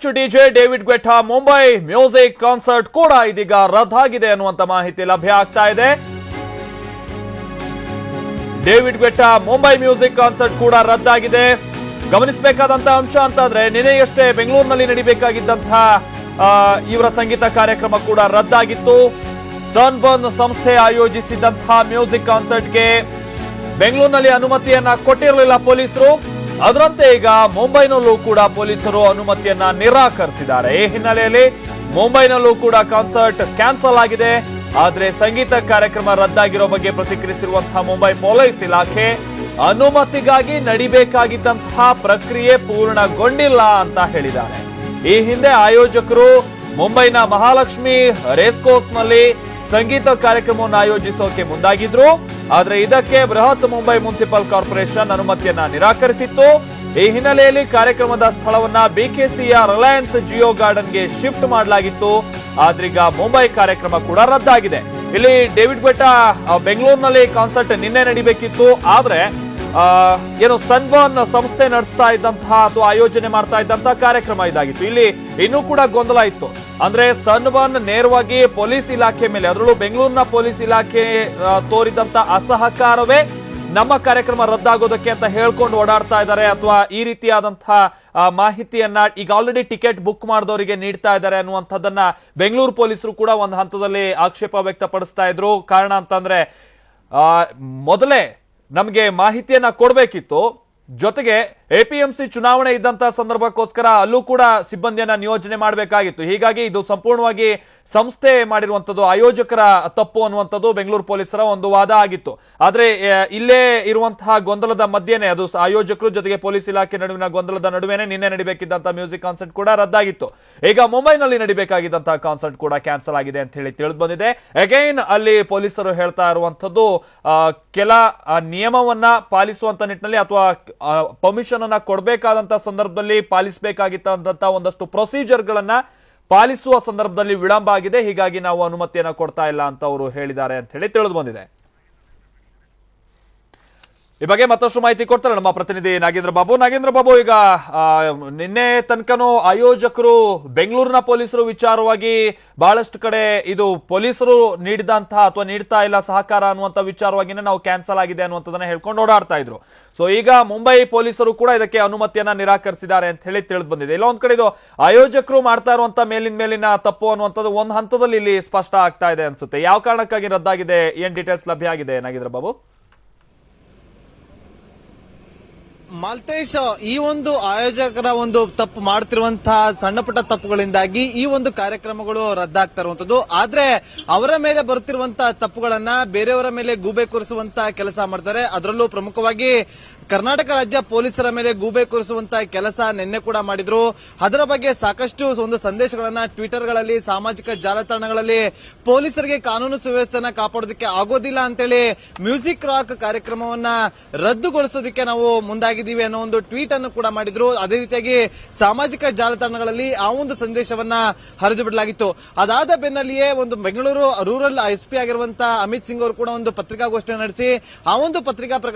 French DJ David Guetta Mumbai music concert ಕೂಡ ಇದೀಗ ರದ್ದಾಗಿದೆ ಅನ್ನುವಂತ ಮಾಹಿತಿ ಲಭ್ಯ ಆಗ್ತಾ ಇದೆ. David Guetta Mumbai music concert ಕೂಡ ರದ್ದಾಗಿದೆ. ಗಮನಿಸಬೇಕಾದಂತಹ ಅಂಶ ಅಂತಂದ್ರೆ ನಿನ್ನೆಯಷ್ಟೇ ಬೆಂಗಳೂರಿನಲ್ಲಿ ನಡೀಬೇಕಾಗಿದ್ದಂತಹ ಇವರ ಸಂಗೀತ ಕಾರ್ಯಕ್ರಮ ಕೂಡ ರದ್ದಾಗಿತ್ತು. ಸನ್ಬರ್ನ್ ಸಂಸ್ಥೆ ಆಯೋಜಿಸಿದಂತಹ ಮ್ಯೂಸಿಕ್ ಕಾನ್ಸರ್ಟ್ಗೆ ಬೆಂಗಳೂರಿನಲ್ಲಿ ಅನುಮತಿಯನ್ನ ಕೊಟ್ಟಿರಲಿಲ್ಲ ಪೊಲೀಸರು. ಅದರಂತೆ ಈಗ ಮುಂಬೈನಲ್ಲೂ ಕೂಡ ಪೊಲೀಸರು ಅನುಮತಿಯನ್ನ ನಿರಾಕರಿಸಿದ್ದಾರೆ. ಈ ಹಿನ್ನೆಲೆಯಲ್ಲಿ ಮುಂಬೈನಲ್ಲೂ ಕೂಡ ಕಾನ್ಸರ್ಟ್ ಕ್ಯಾನ್ಸಲ್ ಆಗಿದೆ. ಆದ್ರೆ ಸಂಗೀತ ಕಾರ್ಯಕ್ರಮ ರದ್ದಾಗಿರೋ ಬಗ್ಗೆ ಪ್ರತಿಕ್ರಿಯಿಸಿರುವಂತಹ ಮುಂಬೈ ಪೊಲೀಸ್ ಇಲಾಖೆ ಅನುಮತಿಗಾಗಿ ನಡಿಬೇಕಾಗಿದ್ದಂತಹ ಪ್ರಕ್ರಿಯೆ ಪೂರ್ಣಗೊಂಡಿಲ್ಲ ಅಂತ ಹೇಳಿದ್ದಾರೆ. ಈ ಹಿಂದೆ ಆಯೋಜಕರು ಮುಂಬೈನ ಮಹಾಲಕ್ಷ್ಮಿ ರೇಸ್ಕೋರ್ಸ್ ನಲ್ಲಿ ಸಂಗೀತ ಕಾರ್ಯಕ್ರಮವನ್ನು ಆಯೋಜಿಸೋಕೆ ಮುಂದಾಗಿದ್ರು. ಆದ್ರೆ ಇದಕ್ಕೆ ಬೃಹತ್ ಮುಂಬೈ ಮುನ್ಸಿಪಲ್ ಕಾರ್ಪೊರೇಷನ್ ಅನುಮತಿಯನ್ನ ನಿರಾಕರಿಸಿತ್ತು. ಈ ಹಿನ್ನೆಲೆಯಲ್ಲಿ ಕಾರ್ಯಕ್ರಮದ ಸ್ಥಳವನ್ನ ಬಿಕೆಸಿಯ ರಿಲಯನ್ಸ್ ಜಿಯೋ ಗಾರ್ಡನ್ಗೆ ಶಿಫ್ಟ್ ಮಾಡಲಾಗಿತ್ತು. ಆದ್ರೀಗ ಮುಂಬೈ ಕಾರ್ಯಕ್ರಮ ಕೂಡ ರದ್ದಾಗಿದೆ. ಇಲ್ಲಿ ಡೇವಿಡ್ ಗೆಟ್ಟಾ ಬೆಂಗಳೂರಿನಲ್ಲಿ ಕಾನ್ಸರ್ಟ್ ನಿನ್ನೆ ನಡೀಬೇಕಿತ್ತು. ಆದ್ರೆ ಏನು ಸನ್ಬರ್ನ್ ಸಂಸ್ಥೆ ನಡೆಸ್ತಾ ಇದ್ದಂತಹ ಅಥವಾ ಆಯೋಜನೆ ಮಾಡ್ತಾ ಇದ್ದಂತಹ ಕಾರ್ಯಕ್ರಮ ಇದಾಗಿತ್ತು. ಇಲ್ಲಿ ಇನ್ನೂ ಕೂಡ ಗೊಂದಲ ಇತ್ತು. ಅಂದ್ರೆ ಸನ್ಬರ್ನ್ ನೇರವಾಗಿ ಪೊಲೀಸ್ ಇಲಾಖೆ ಮೇಲೆ, ಅದರಲ್ಲೂ ಬೆಂಗಳೂರಿನ ಪೊಲೀಸ್ ಇಲಾಖೆ ತೋರಿದಂತ ಅಸಹಕಾರವೇ ನಮ್ಮ ಕಾರ್ಯಕ್ರಮ ರದ್ದಾಗೋದಕ್ಕೆ ಅಂತ ಹೇಳ್ಕೊಂಡು ಓಡಾಡ್ತಾ ಇದ್ದಾರೆ, ಅಥವಾ ಈ ರೀತಿಯಾದಂತಹ ಮಾಹಿತಿಯನ್ನ ಈಗ ಆಲ್ರೆಡಿ ಟಿಕೆಟ್ ಬುಕ್ ಮಾಡಿದವರಿಗೆ ನೀಡ್ತಾ ಇದ್ದಾರೆ ಅನ್ನುವಂಥದ್ದನ್ನ ಬೆಂಗಳೂರು ಪೊಲೀಸರು ಕೂಡ ಒಂದು ಹಂತದಲ್ಲಿ ಆಕ್ಷೇಪ ವ್ಯಕ್ತಪಡಿಸ್ತಾ ಇದ್ರು. ಕಾರಣ ಅಂತಂದ್ರೆ ಮೊದಲೇ ನಮಗೆ ಮಾಹಿತಿಯನ್ನ ಕೊಡಬೇಕಿತ್ತು. ಜೊತೆಗೆ ಎಪಿಎಂಸಿ ಚುನಾವಣೆ ಇದ್ದಂತಹ ಸಂದರ್ಭಕ್ಕೋಸ್ಕರ ಅಲ್ಲೂ ಕೂಡ ಸಿಬ್ಬಂದಿಯನ್ನ ನಿಯೋಜನೆ ಮಾಡಬೇಕಾಗಿತ್ತು. ಹೀಗಾಗಿ ಇದು ಸಂಪೂರ್ಣವಾಗಿ ಸಂಸ್ಥೆ ಮಾಡಿರುವಂತದ್ದು, ಆಯೋಜಕರ ತಪ್ಪು ಅನ್ನುವಂಥದ್ದು ಬೆಂಗಳೂರು ಪೊಲೀಸರ ಒಂದು ವಾದ ಆಗಿತ್ತು. ಆದ್ರೆ ಇಲ್ಲೇ ಇರುವಂತಹ ಗೊಂದಲದ ಮಧ್ಯೆನೆ, ಅದು ಆಯೋಜಕರು ಜೊತೆಗೆ ಪೊಲೀಸ್ ಇಲಾಖೆ ನಡುವಿನ ಗೊಂದಲದ ನಡುವೆನೆ ನಿನ್ನೆ ನಡೀಬೇಕಿದ್ದಂತಹ ಮ್ಯೂಸಿಕ್ ಕಾನ್ಸರ್ಟ್ ಕೂಡ ರದ್ದಾಗಿತ್ತು. ಈಗ ಮುಂಬೈನಲ್ಲಿ ನಡೀಬೇಕಾಗಿದ್ದಂತಹ ಕಾನ್ಸರ್ಟ್ ಕೂಡ ಕ್ಯಾನ್ಸಲ್ ಆಗಿದೆ ಅಂತ ಹೇಳಿ ತಿಳಿದು ಬಂದಿದೆ. ಅಗೈನ್ ಅಲ್ಲಿ ಪೊಲೀಸರು ಹೇಳ್ತಾ ಇರುವಂತದ್ದು ಕೆಲ ನಿಯಮವನ್ನ ಪಾಲಿಸುವಂತ ನಿಟ್ಟಿನಲ್ಲಿ ಅಥವಾ ಪರ್ಮಿಷನ್ ಅನ್ನ ಕೊಡಬೇಕಾದಂತಹ ಸಂದರ್ಭದಲ್ಲಿ ಪಾಲಿಸಬೇಕಾಗಿದ್ದಂತಹ ಒಂದಷ್ಟು ಪ್ರೊಸೀಜರ್ ಗಳನ್ನ ಪಾಲಿಸುವ ಸಂದರ್ಭದಲ್ಲಿ ವಿಳಂಬ ಆಗಿದೆ. ಹೀಗಾಗಿ ನಾವು ಅನುಮತಿಯನ್ನ ಕೊಡ್ತಾ ಇಲ್ಲ ಅಂತ ಅವರು ಹೇಳಿದ್ದಾರೆ ಅಂತ ಹೇಳಿ ತಿಳಿದು ಬಂದಿದೆ. ಈ ಬಗ್ಗೆ ಮತ್ತಷ್ಟು ಮಾಹಿತಿ ಕೊಡ್ತಾರೆ ನಮ್ಮ ಪ್ರತಿನಿಧಿ ನಾಗೇಂದ್ರ ಬಾಬು. ನಾಗೇಂದ್ರ ಬಾಬು, ಈಗ ನಿನ್ನೆ ತನಕನೂ ಆಯೋಜಕರು ಬೆಂಗಳೂರಿನ ಪೊಲೀಸರು ವಿಚಾರವಾಗಿ ಬಹಳಷ್ಟು ಕಡೆ ಇದು ಪೊಲೀಸರು ನೀಡಿದಂತಹ ಅಥವಾ ನೀಡ್ತಾ ಇಲ್ಲ ಸಹಕಾರ ಅನ್ನುವಂತ ವಿಚಾರವಾಗಿನೇ ನಾವು ಕ್ಯಾನ್ಸಲ್ ಆಗಿದೆ ಅನ್ನುವಂಥದ್ದನ್ನ ಹೇಳ್ಕೊಂಡು ಓಡಾಡ್ತಾ ಇದ್ರು. ಸೊ ಈಗ ಮುಂಬೈ ಪೊಲೀಸರು ಕೂಡ ಇದಕ್ಕೆ ಅನುಮತಿಯನ್ನ ನಿರಾಕರಿಸಿದ್ದಾರೆ ಅಂತ ಹೇಳಿ ತಿಳಿದು ಬಂದಿದೆ. ಇಲ್ಲ ಒಂದ್ ಕಡೆ ಇದು ಆಯೋಜಕರು ಮಾಡ್ತಾ ಇರುವಂತ ಮೇಲಿನ ತಪ್ಪು ಅನ್ನುವಂಥದ್ದು ಒಂದು ಹಂತದಲ್ಲಿ ಇಲ್ಲಿ ಸ್ಪಷ್ಟ ಆಗ್ತಾ ಇದೆ ಅನ್ಸುತ್ತೆ. ಯಾವ ಕಾರಣಕ್ಕಾಗಿ ರದ್ದಾಗಿದೆ, ಏನ್ ಡೀಟೇಲ್ಸ್ ಲಭ್ಯ ಆಗಿದೆ ನಾಗೇಂದ್ರ ಬಾಬು? ಮಾಲ್ತೇಶ್, ಈ ಒಂದು ಆಯೋಜಕರ ಒಂದು ತಪ್ಪು ಮಾಡ್ತಿರುವಂತಹ ಸಣ್ಣ ಪುಟ್ಟ ತಪ್ಪುಗಳಿಂದಾಗಿ ಈ ಒಂದು ಕಾರ್ಯಕ್ರಮಗಳು ರದ್ದಾಗ್ತಾ ಇರುವಂತದ್ದು. ಆದ್ರೆ ಅವರ ಮೇಲೆ ಬರುತ್ತಿರುವಂತಹ ತಪ್ಪುಗಳನ್ನ ಬೇರೆಯವರ ಮೇಲೆ ಗೂಬೆ ಕೂರಿಸುವಂತಹ ಕೆಲಸ ಮಾಡ್ತಾರೆ. ಅದರಲ್ಲೂ ಪ್ರಮುಖವಾಗಿ ಕರ್ನಾಟಕ ರಾಜ್ಯ ಪೊಲೀಸರ ಮೇಲೆ ಗೂಬೆ ಕೂರಿಸುವಂತಹ ಕೆಲಸ ನಿನ್ನೆ ಕೂಡ ಮಾಡಿದ್ರು. ಅದರ ಬಗ್ಗೆ ಸಾಕಷ್ಟು ಒಂದು ಸಂದೇಶಗಳನ್ನ ಟ್ವಿಟರ್ಗಳಲ್ಲಿ, ಸಾಮಾಜಿಕ ಜಾಲತಾಣಗಳಲ್ಲಿ ಪೊಲೀಸರಿಗೆ ಕಾನೂನು ಸುವ್ಯವಸ್ಥೆಯನ್ನ ಕಾಪಾಡೋದಕ್ಕೆ ಆಗೋದಿಲ್ಲ ಅಂತೇಳಿ ಮ್ಯೂಸಿಕ್ ರಾಕ್ ಕಾರ್ಯಕ್ರಮವನ್ನ ರದ್ದುಗೊಳಿಸೋದಕ್ಕೆ ನಾವು ಮುಂದಾಗಿದ್ದೀವಿ ಅನ್ನೋ ಒಂದು ಟ್ವೀಟ್ ಅನ್ನು ಕೂಡ ಮಾಡಿದ್ರು. ಅದೇ ರೀತಿಯಾಗಿ ಸಾಮಾಜಿಕ ಜಾಲತಾಣಗಳಲ್ಲಿ ಆ ಒಂದು ಸಂದೇಶವನ್ನ ಹರಿದು ಬಿಡಲಾಗಿತ್ತು. ಅದಾದ ಬೆನ್ನಲ್ಲಿಯೇ ಒಂದು ಬೆಂಗಳೂರು ರೂರಲ್ ಎಸ್ಪಿ ಆಗಿರುವಂತಹ ಅಮಿತ್ ಸಿಂಗ್ ಅವರು ಕೂಡ ಒಂದು ಪತ್ರಿಕಾಗೋಷ್ಠಿಯನ್ನು ನಡೆಸಿ ಆ ಒಂದು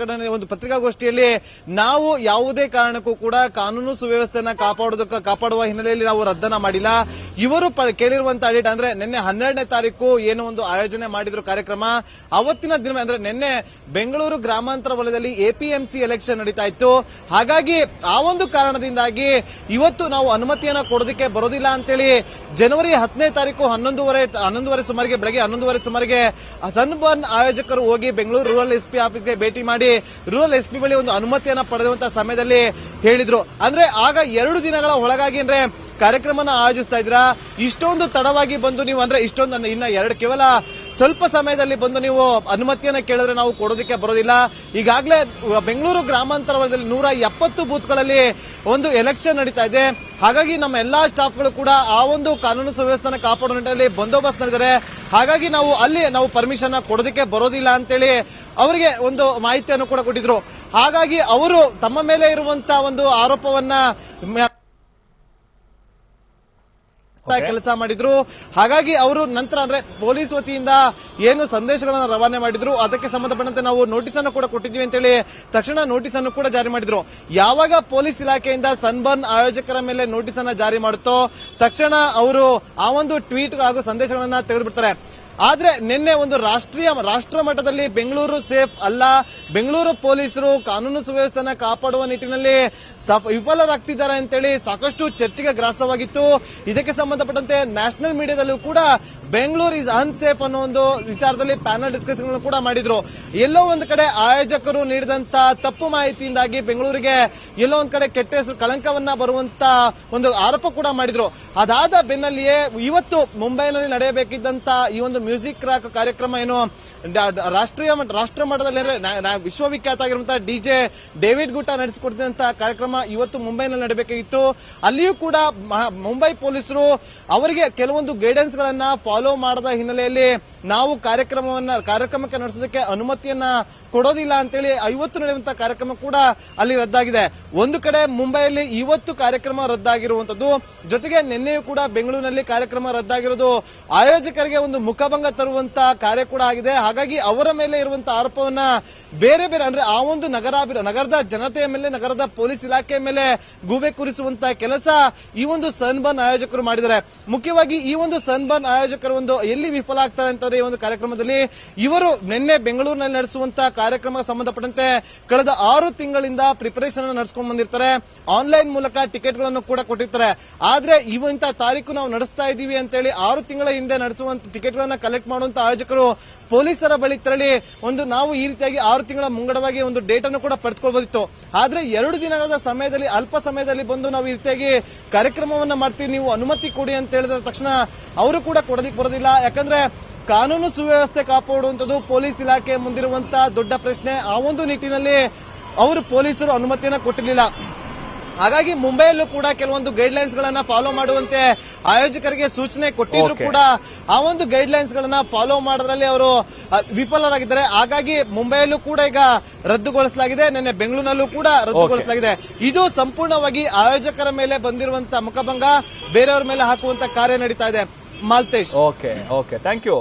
ಪತ್ರಿಕಾಗೋಷ್ಠಿಯಲ್ಲಿ ನಾವು ಯಾವುದೇ ಕಾರಣಕ್ಕೂ ಕೂಡ ಕಾನೂನು ಸುವ್ಯವಸ್ಥೆಯನ್ನ ಕಾಪಾಡುವ ಹಿನ್ನೆಲೆಯಲ್ಲಿ ನಾವು ರದ್ದನ್ನ ಮಾಡಿಲ್ಲ. ಇವರು ಕೇಳಿರುವಂತಹ ಡೇಟ್ ಅಂದ್ರೆ ನಿನ್ನೆ 12ನೇ ತಾರೀಕು ಏನು ಒಂದು ಆಯೋಜನೆ ಮಾಡಿದ್ರು ಕಾರ್ಯಕ್ರಮ, ಅವತ್ತಿನ ದಿನ ಅಂದ್ರೆ ನಿನ್ನೆ ಬೆಂಗಳೂರು ಗ್ರಾಮಾಂತರ ವಲಯದಲ್ಲಿ ಎಪಿಎಂಸಿ ಎಲೆಕ್ಷನ್ ನಡೀತಾ ಇತ್ತು. ಹಾಗಾಗಿ ಆ ಒಂದು ಕಾರಣದಿಂದಾಗಿ ಇವತ್ತು ನಾವು ಅನುಮತಿಯನ್ನ ಕೊಡೋದಕ್ಕೆ ಬರೋದಿಲ್ಲ ಅಂತೇಳಿ ಜನವರಿ 10ನೇ ತಾರೀಕು 11:30 ಸುಮಾರಿಗೆ, ಬೆಳಗ್ಗೆ 11:30 ಸುಮಾರಿಗೆ ಸನ್ಬರ್ನ್ ಆಯೋಜಕರು ಹೋಗಿ ಬೆಂಗಳೂರು ರೂರಲ್ ಎಸ್ಪಿ ಆಫೀಸ್ಗೆ ಭೇಟಿ ಮಾಡಿ ರೂರಲ್ ಎಸ್ಪಿ ಬಳಿ ಒಂದು ಅನುಮತಿಯನ್ನ ಪಡೆದಂತಹ ಸಮಯದಲ್ಲಿ ಹೇಳಿದ್ರು. ಅಂದ್ರೆ ಆಗ 2 ದಿನಗಳ ಒಳಗಾಗಿ ಅಂದ್ರೆ ಕಾರ್ಯಕ್ರಮನ ಆಯೋಜಿಸ್ತಾ ಇದ್ರ, ಇಷ್ಟೊಂದು ತಡವಾಗಿ ಬಂದು ನೀವು ಅಂದ್ರೆ ಇಷ್ಟೊಂದು ಇನ್ನ ಕೇವಲ ಸ್ವಲ್ಪ ಸಮಯದಲ್ಲಿ ಬಂದು ನೀವು ಅನುಮತಿಯನ್ನ ಕೇಳಿದ್ರೆ ನಾವು ಕೊಡೋದಕ್ಕೆ ಬರೋದಿಲ್ಲ. ಈಗಾಗಲೇ ಬೆಂಗಳೂರು ಗ್ರಾಮಾಂತರ ವಲಯದಲ್ಲಿ 170 ಬೂತ್ಗಳಲ್ಲಿ ಒಂದು ಎಲೆಕ್ಷನ್ ನಡೀತಾ ಇದೆ. ಹಾಗಾಗಿ ನಮ್ಮ ಎಲ್ಲಾ ಸ್ಟಾಫ್ಗಳು ಕೂಡ ಆ ಒಂದು ಕಾನೂನು ಸುವ್ಯವಸ್ಥೆನ ಕಾಪಾಡೋ ನಿಟ್ಟಿನಲ್ಲಿ ಬಂದೋಬಸ್ತ್ ನಡೆದಿದ್ದಾರೆ. ಹಾಗಾಗಿ ನಾವು ಪರ್ಮಿಷನ್ ಕೊಡೋದಕ್ಕೆ ಬರೋದಿಲ್ಲ ಅಂತೇಳಿ ಅವರಿಗೆ ಒಂದು ಮಾಹಿತಿಯನ್ನು ಕೂಡ ಕೊಟ್ಟಿದ್ರು. ಹಾಗಾಗಿ ಅವರು ತಮ್ಮ ಮೇಲೆ ಇರುವಂತಹ ಒಂದು ಆರೋಪವನ್ನ ಕೆಲಸ ಮಾಡಿದ್ರು. ಹಾಗಾಗಿ ಅವರು ನಂತರ ಅಂದ್ರೆ ಪೊಲೀಸ್ ವತಿಯಿಂದ ಏನು ಸಂದೇಶಗಳನ್ನ ರವಾನೆ ಮಾಡಿದ್ರು ಅದಕ್ಕೆ ಸಂಬಂಧಪಟ್ಟಂತೆ ನಾವು ನೋಟಿಸ್ ಅನ್ನು ಕೂಡ ಕೊಟ್ಟಿದ್ವಿ ಅಂತೇಳಿ ತಕ್ಷಣ ನೋಟಿಸ್ ಅನ್ನು ಕೂಡ ಜಾರಿ ಮಾಡಿದ್ರು. ಯಾವಾಗ ಪೊಲೀಸ್ ಇಲಾಖೆಯಿಂದ ಸನ್ಬರ್ನ್ ಆಯೋಜಕರ ಮೇಲೆ ನೋಟಿಸ್ ಅನ್ನ ಜಾರಿ ಮಾಡುತ್ತೋ ತಕ್ಷಣ ಅವರು ಆ ಒಂದು ಟ್ವೀಟ್ ಹಾಗೂ ಸಂದೇಶಗಳನ್ನ ತೆಗೆದುಬಿಡ್ತಾರೆ. ಆದ್ರೆ ನಿನ್ನೆ ಒಂದು ರಾಷ್ಟ್ರ ಮಟ್ಟದಲ್ಲಿ ಬೆಂಗಳೂರು ಸೇಫ್ ಅಲ್ಲ, ಬೆಂಗಳೂರು ಪೊಲೀಸರು ಕಾನೂನು ಸುವ್ಯವಸ್ಥೆನ ಕಾಪಾಡುವ ನಿಟ್ಟಿನಲ್ಲಿ ವಿಫಲರಾಗ್ತಿದ್ದಾರೆ ಅಂತೇಳಿ ಸಾಕಷ್ಟು ಚರ್ಚೆಗೆ ಗ್ರಾಸವಾಗಿತ್ತು. ಇದಕ್ಕೆ ಸಂಬಂಧಪಟ್ಟಂತೆ ನ್ಯಾಷನಲ್ ಮೀಡಿಯಾದಲ್ಲೂ ಕೂಡ ಬೆಂಗಳೂರು ಇಸ್ ಅನ್ಸೇಫ್ ಅನ್ನೋ ಒಂದು ವಿಚಾರದಲ್ಲಿ ಪ್ಯಾನಲ್ ಡಿಸ್ಕಷನ್ ಕೂಡ ಮಾಡಿದ್ರು. ಎಲ್ಲೋ ಒಂದು ಕಡೆ ಆಯೋಜಕರು ನೀಡಿದಂತ ತಪ್ಪು ಮಾಹಿತಿಯಿಂದಾಗಿ ಬೆಂಗಳೂರಿಗೆ ಎಲ್ಲೋ ಒಂದ್ ಕಡೆ ಕೆಟ್ಟ ಹೆಸರು ಕಳಂಕವನ್ನ ಬರುವಂತ ಒಂದು ಆರೋಪ ಕೂಡ ಮಾಡಿದ್ರು. ಅದಾದ ಬೆನ್ನಲ್ಲಿಯೇ ಇವತ್ತು ಮುಂಬೈನಲ್ಲಿ ನಡೆಯಬೇಕಿದ್ದಂತ ಈ ಒಂದು ಮ್ಯೂಸಿಕ್ ರಾಕ್ ಕಾರ್ಯಕ್ರಮ ಏನು ರಾಷ್ಟ್ರ ಮಟ್ಟದಲ್ಲಿ ವಿಶ್ವವಿಖ್ಯಾತ ಆಗಿರುವಂತಹ ಡಿಜೆ ಡೇವಿಡ್ ಗುಟ್ಟಾ ನಡೆಸಿಕೊಡ್ತಿದ್ದಂತಹ ಕಾರ್ಯಕ್ರಮ ಇವತ್ತು ಮುಂಬೈನಲ್ಲಿ ನಡೆಯಬೇಕಾಗಿತ್ತು. ಅಲ್ಲಿಯೂ ಕೂಡ ಮುಂಬೈ ಪೊಲೀಸರು ಅವರಿಗೆ ಕೆಲವೊಂದು ಗೈಡೆನ್ಸ್ ಗಳನ್ನ ಫಾಲೋ ಮಾಡದ ಹಿನ್ನೆಲೆಯಲ್ಲಿ ನಾವು ಕಾರ್ಯಕ್ರಮಕ್ಕೆ ನಡೆಸೋದಕ್ಕೆ ಅನುಮತಿಯನ್ನ ಕೊಡೋದಿಲ್ಲ ಅಂತೇಳಿ ಇವತ್ತು ನಡೆಯುವಂತಹ ಕಾರ್ಯಕ್ರಮ ಕೂಡ ಅಲ್ಲಿ ರದ್ದಾಗಿದೆ. ಒಂದು ಕಡೆ ಮುಂಬೈಯಲ್ಲಿ ಇವತ್ತು ಕಾರ್ಯಕ್ರಮ ರದ್ದಾಗಿರುವಂತದ್ದು, ಜೊತೆಗೆ ನಿನ್ನೆಯೂ ಕೂಡ ಬೆಂಗಳೂರಿನಲ್ಲಿ ಕಾರ್ಯಕ್ರಮ ರದ್ದಾಗಿರೋದು ಆಯೋಜಕರಿಗೆ ಒಂದು ಮುಖಭಂಗ ತರುವಂತ ಕಾರ್ಯ ಕೂಡ ಆಗಿದೆ. ಹಾಗಾಗಿ ಅವರ ಮೇಲೆ ಇರುವಂತಹ ಆರೋಪವನ್ನ ಬೇರೆ ಅಂದ್ರೆ ಆ ಒಂದು ನಗರದ ಜನತೆಯ ಮೇಲೆ, ನಗರದ ಪೊಲೀಸ್ ಇಲಾಖೆಯ ಮೇಲೆ ಗೂಬೆ ಕೂರಿಸುವಂತಹ ಕೆಲಸ ಈ ಒಂದು ಸನ್ಬರ್ನ್ ಆಯೋಜಕರು ಮಾಡಿದ್ದಾರೆ. ಮುಖ್ಯವಾಗಿ ಈ ಒಂದು ಸನ್ಬರ್ನ್ ಆಯೋಜಕರು ಒಂದು ಎಲ್ಲಿ ವಿಫಲ ಆಗ್ತಾರೆ ಅಂತಂದ್ರೆ ಈ ಒಂದು ಕಾರ್ಯಕ್ರಮದಲ್ಲಿ ಇವರು ನಿನ್ನೆ ಬೆಂಗಳೂರಿನಲ್ಲಿ ನಡೆಸುವಂತಹ ಕಾರ್ಯಕ್ರಮ ಸಂಬಂಧಪಟ್ಟಂತೆ ಕಳೆದ 6 ತಿಂಗಳಿಂದ ಪ್ರಿಪರೇಷನ್ ನಡೆಸ್ಕೊಂಡು ಬಂದಿರ್ತಾರೆ. ಆನ್ಲೈನ್ ಮೂಲಕ ಟಿಕೆಟ್ ಗಳನ್ನು ಕೂಡ ಕೊಟ್ಟಿರ್ತಾರೆ. ಆದ್ರೆ ಇಂಥ ತಾರೀಕು ನಾವು ನಡೆಸ್ತಾ ಇದೀವಿ ಅಂತೇಳಿ 6 ತಿಂಗಳ ಹಿಂದೆ ನಡೆಸುವಂತ ಟಿಕೆಟ್ ಗಳನ್ನ ಕಲೆಕ್ಟ್ ಮಾಡುವಂತ ಆಯೋಜಕರು ಪೊಲೀಸರ ಬಳಿ ತೆರಳಿ ನಾವು ಈ ರೀತಿಯಾಗಿ 6 ತಿಂಗಳ ಮುಂಗಡವಾಗಿ ಒಂದು ಡೇಟ್ ಅನ್ನು ಕೂಡ ಪಡೆದುಕೊಳ್ಳಬಹುದಿತ್ತು. ಆದ್ರೆ 2 ದಿನಗಳ ಸಮಯದಲ್ಲಿ, ಅಲ್ಪ ಸಮಯದಲ್ಲಿ ಬಂದು ನಾವು ಈ ರೀತಿಯಾಗಿ ಕಾರ್ಯಕ್ರಮವನ್ನ ಮಾಡ್ತೀವಿ, ನೀವು ಅನುಮತಿ ಕೊಡಿ ಅಂತ ಹೇಳಿದ ತಕ್ಷಣ ಅವರು ಕೂಡ ಕೊಡೋದಿಕ್ ಬರೋದಿಲ್ಲ. ಯಾಕಂದ್ರೆ ಕಾನೂನು ಸುವ್ಯವಸ್ಥೆ ಕಾಪಾಡುವಂತದ್ದು ಪೊಲೀಸ್ ಇಲಾಖೆ ಮುಂದಿರುವಂತಹ ದೊಡ್ಡ ಪ್ರಶ್ನೆ. ಆ ಒಂದು ನಿಟ್ಟಿನಲ್ಲಿ ಅವರು ಪೊಲೀಸರು ಅನುಮತಿಯನ್ನ ಕೊಟ್ಟಿರಲಿಲ್ಲ. ಹಾಗಾಗಿ ಮುಂಬೈಯಲ್ಲೂ ಕೂಡ ಕೆಲವೊಂದು ಗೈಡ್ ಲೈನ್ಸ್ ಗಳನ್ನ ಫಾಲೋ ಮಾಡುವಂತೆ ಆಯೋಜಕರಿಗೆ ಸೂಚನೆ ಕೊಟ್ಟಿದ್ರು ಕೂಡ ಆ ಒಂದು ಗೈಡ್ ಲೈನ್ಸ್ ಗಳನ್ನ ಫಾಲೋ ಮಾಡೋದ್ರಲ್ಲಿ ಅವರು ವಿಫಲರಾಗಿದ್ದಾರೆ. ಹಾಗಾಗಿ ಮುಂಬೈಯಲ್ಲೂ ಕೂಡ ಈಗ ರದ್ದುಗೊಳಿಸಲಾಗಿದೆ, ನಿನ್ನೆ ಬೆಂಗಳೂರಿನಲ್ಲೂ ಕೂಡ ರದ್ದುಗೊಳಿಸಲಾಗಿದೆ. ಇದು ಸಂಪೂರ್ಣವಾಗಿ ಆಯೋಜಕರ ಮೇಲೆ ಬಂದಿರುವಂತಹ ಮುಖಭಂಗ ಬೇರೆಯವರ ಮೇಲೆ ಹಾಕುವಂತ ಕಾರ್ಯ ನಡೀತಾ ಇದೆ. ಮಾಲ್ತೇಶ್. Okay, thank you.